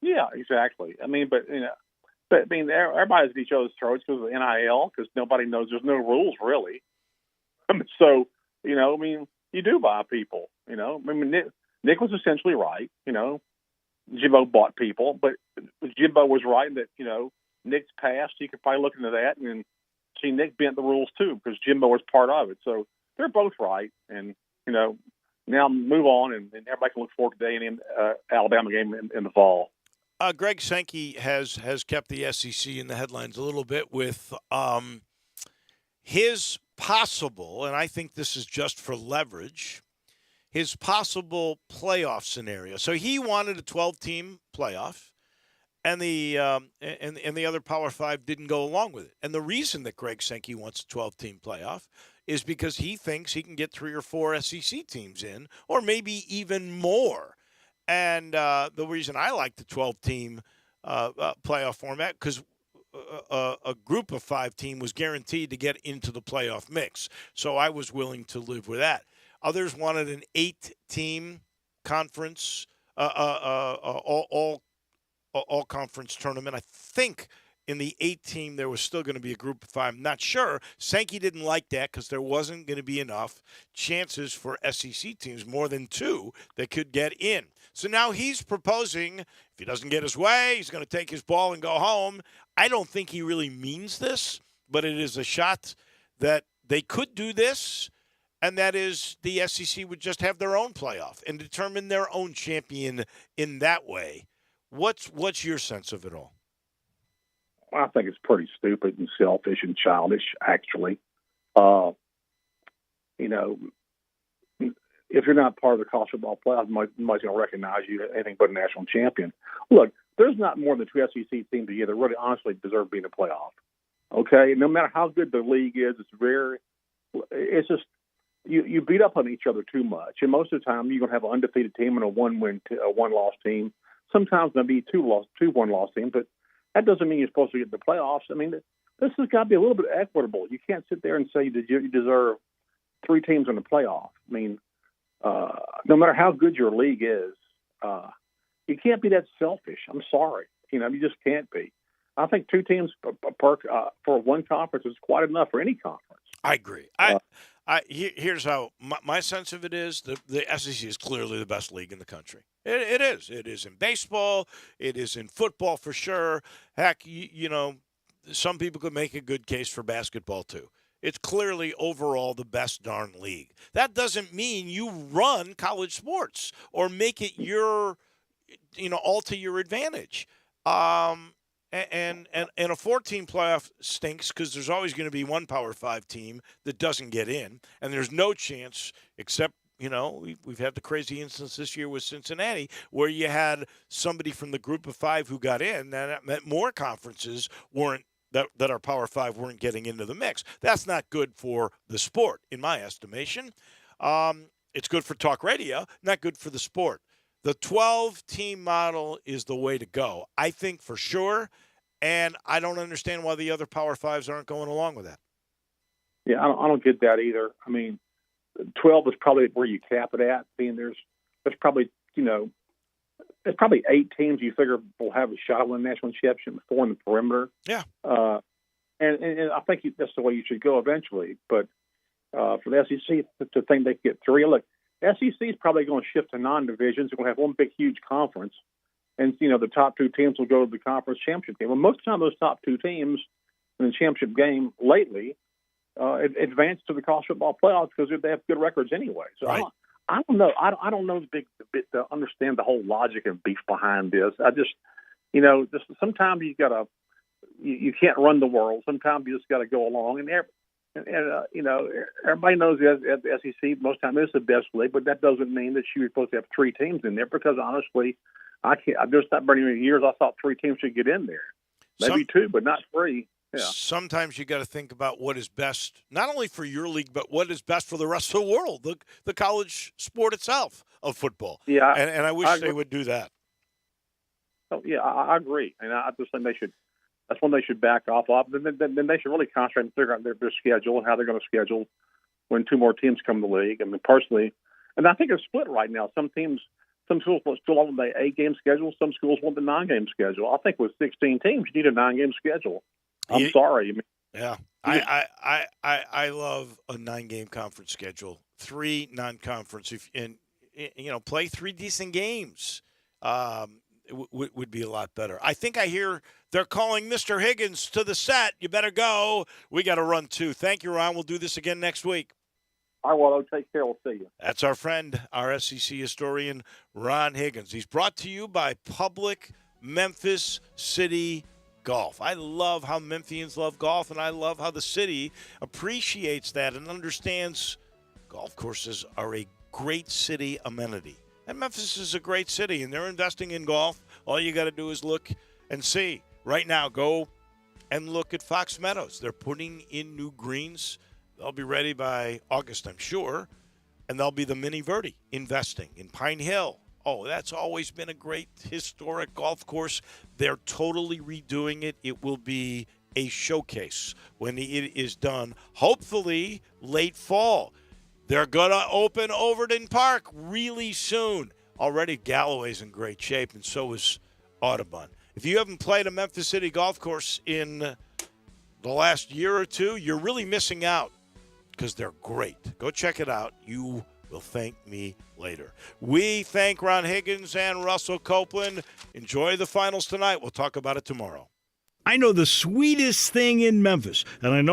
[SPEAKER 6] Yeah, exactly. I mean, everybody's at each other's throats because of the NIL, because nobody knows. There's no rules really. So
[SPEAKER 9] You know, I mean, you do buy people. You know, I mean, Nick was essentially right. You know, Jimbo bought people, but Jimbo was right that, you know, Nick's past, you could probably look into that and see Nick bent the rules too, because Jimbo was part of it. So they're both right. And, you know, now move on, and everybody can look forward to the A&M Alabama game in the fall.
[SPEAKER 3] Greg Sankey has kept the SEC in the headlines a little bit with his possible, and I think this is just for leverage, his possible playoff scenario. So he wanted a 12-team playoff, and the other Power Five didn't go along with it. And the reason that Greg Sankey wants a 12-team playoff is because he thinks he can get 3 or 4 SEC teams in, or maybe even more. And the reason I like the 12-team playoff format, because a group of 5 team was guaranteed to get into the playoff mix. So I was willing to live with that. Others wanted an 8-team conference, all conference tournament. I think in the 8-team there was still going to be a group of 5. I'm not sure. Sankey didn't like that because there wasn't going to be enough chances for SEC teams, more than 2, that could get in. So now he's proposing, if he doesn't get his way, he's going to take his ball and go home. I don't think he really means this, but it is a shot that they could do this, and that is the SEC would just have their own playoff and determine their own champion in that way. What's your sense of it all?
[SPEAKER 9] I think it's pretty stupid and selfish and childish, actually. You know, if you're not part of the college football playoff, nobody's going to recognize you as anything but a national champion. Look, there's not more than 2 SEC teams a year that really honestly deserve being a playoff. Okay? No matter how good the league is, it's just you beat up on each other too much. And most of the time, you're going to have an undefeated team and a one-loss team. Sometimes there'll be two one-loss teams, but that doesn't mean you're supposed to get the playoffs. I mean, this has got to be a little bit equitable. You can't sit there and say that you deserve 3 teams in the playoff. I mean, no matter how good your league is, you can't be that selfish. I'm sorry. You know, you just can't be. I think 2 teams for one conference is quite enough for any conference.
[SPEAKER 3] I agree. Here's how my sense of it is: the SEC is clearly the best league in the country. It is. It is in baseball. It is in football for sure. Heck, you know, some people could make a good case for basketball too. It's clearly overall the best darn league. That doesn't mean you run college sports or make it all to your advantage. And a 14 playoff stinks because there's always going to be one Power 5 team that doesn't get in, and there's no chance except, you know, we've had the crazy instance this year with Cincinnati where you had somebody from the group of 5 who got in. That meant more conferences that are Power 5 weren't getting into the mix. That's not good for the sport, in my estimation. It's good for talk radio, not good for the sport. The 12-team model is the way to go, I think, for sure, and I don't understand why the other Power 5s aren't going along with that.
[SPEAKER 9] Yeah, I don't get that either. I mean, 12 is probably where you cap it at. I mean, there's probably, you know, there's probably 8 teams you figure will have a shot at winning the national championship, 4 in the perimeter.
[SPEAKER 3] Yeah.
[SPEAKER 9] And I think that's the way you should go eventually. But for the SEC to think they can get 3, look, SEC is probably going to shift to non-divisions. They're going to have one big, huge conference. And, you know, the top 2 teams will go to the conference championship game. Well, most of the time, those top 2 teams in the championship game lately advance to the college football playoffs because they have good records anyway. So right. I don't know. I don't know the bit to understand the whole logic and beef behind this. I just, you know, sometimes you can't run the world. Sometimes you just got to go along. And you know, everybody knows the SEC most of the time is the best league, but that doesn't mean that you're supposed to have 3 teams in there because honestly, I'm just not very many years. I thought 3 teams should get in there, maybe 2, but not 3. Yeah.
[SPEAKER 3] Sometimes you got to think about what is best, not only for your league, but what is best for the rest of the world, the college sport itself of football.
[SPEAKER 9] Yeah,
[SPEAKER 3] and I wish they would do that.
[SPEAKER 9] Oh, yeah, I agree, and I just think they should. That's when they should back off. Then they should really concentrate and figure out their schedule and how they're going to schedule when 2 more teams come to the league. I mean, personally, and I think it's split right now. Some schools still want the 8-game schedule. Some schools want the 9-game schedule. I think with 16 teams, you need a 9-game schedule. I'm sorry. I mean,
[SPEAKER 3] yeah. I love a 9-game conference schedule. 3 non-conference, play 3 decent games. Would be a lot better. I think I hear they're calling Mr. Higgins to the set. You better go. We got to run too. Thank you, Ron. We'll do this again next week.
[SPEAKER 9] All right, Wolo. Take care. We'll see you.
[SPEAKER 3] That's our friend, our SEC historian, Ron Higgins. He's brought to you by Public Memphis City Golf. I love how Memphians love golf, and I love how the city appreciates that and understands golf courses are a great city amenity. And Memphis is a great city, and they're investing in golf. All you got to do is look and see. Right now, go and look at Fox Meadows. They're putting in new greens. They'll be ready by August, I'm sure. And they'll be the Mini Verde investing in Pine Hill. Oh, that's always been a great historic golf course. They're totally redoing it. It will be a showcase when it is done, hopefully late fall. They're going to open Overton Park really soon. Already Galloway's in great shape, and so is Audubon. If you haven't played a Memphis City golf course in the last year or two, you're really missing out because they're great. Go check it out. You will thank me later. We thank Ron Higgins and Russell Copeland. Enjoy the finals tonight. We'll talk about it tomorrow.
[SPEAKER 10] I know the sweetest thing in Memphis, and I know